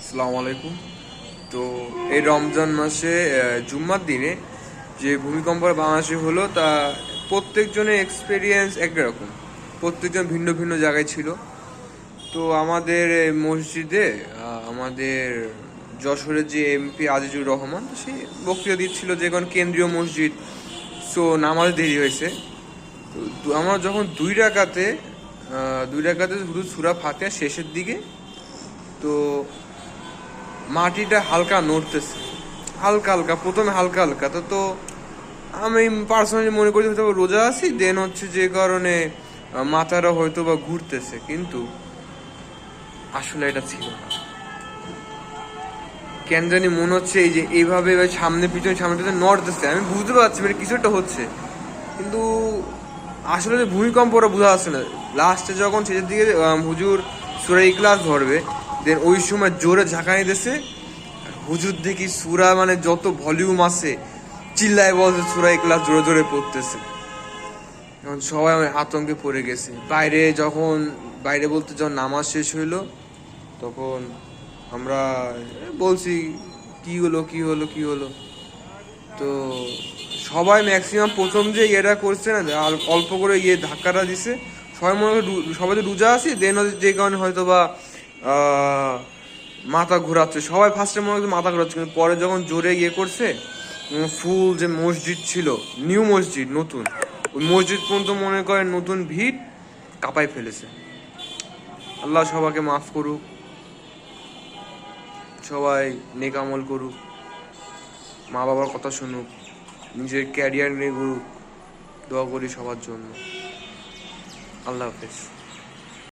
আসসালামু আলাইকুম। তো এই রমজান মাসে জুম্মার দিনে যে ভূমিকম্প বাংলাদেশে হলো তা প্রত্যেকজনের এক্সপিরিয়েন্স একরকম, প্রত্যেকজন ভিন্ন ভিন্ন জায়গায় ছিল। তো আমাদের এই মসজিদে আমাদের যশোরের যে এমপি আজিজুর রহমান, তো সে বক্তৃতা দিচ্ছিল যে এখন কেন্দ্রীয় মসজিদ, সো নামাজ দেরি হয়েছে। তো আমরা যখন দুই রাকাতে শুধু সূরা ফাতিহা শেষের দিকে, তো মাটিটা হালকা নড়তেছে, হালকা হালকা, প্রথমে হালকা হালকা। তো আমি পার্সোনালি মনে করি হয়তো রোজা আছি, দেন হচ্ছে যে কারণে মাথাটা হয়তো বা ঘুরতেছে, কিন্তু আসলে এটা ছিল না। কেন জানি মনে হচ্ছে এই যে এইভাবে সামনে পিছনে নড়তেছে, আমি বুঝতে পারছি মানে কিছু একটা হচ্ছে, কিন্তু আসলে যে ভূমিকম্পটা বোঝা যাচ্ছে না। লাস্টে যখন শেষের দিকে হুজুর সূরা ইখলাস ধরবে, দেন ওই সময় জোরে ঝাঁকানি দিয়েছে। হুজুর দেখি সূরা মানে যত ভলিউম আছে চিল্লায় বলছে সূরা ইখলাস জোরে জোরে পড়তেছে। এখন সবাই আমি আতঙ্কে পড়ে গেছে। বাইরে বলতে যখন নামাজ শেষ হইলো, তখন আমরা বলছি কি হলো। তো সবাই ম্যাক্সিমাম প্রথম যে ইয়েটা করছে না, অল্প করে ধাক্কাটা দিছে, সবাই তো রোজা আছি, দেন যে কারণে হয়তো বা মাথা ঘোরাচ্ছে। সবাই ফার্স্টে মনে হচ্ছে মাথা ঘোরাচ্ছে, কিন্তু পরে যখন জোরে করছে, ফুল যে মসজিদ ছিল, নিউ মসজিদ নতুন, ওই মসজিদ পর্যন্ত মনে করেন নতুন ভিড় কাঁপাই ফেলেছে। আল্লাহ সবাইকে মাফ করুক, সবাই নেক আমল করুক, মা বাবার কথা শুনুক, নিজের ক্যারিয়ার নিয়ে ঘুরুক। দোয়া করি সবার জন্য। আল্লাহ হাফেজ।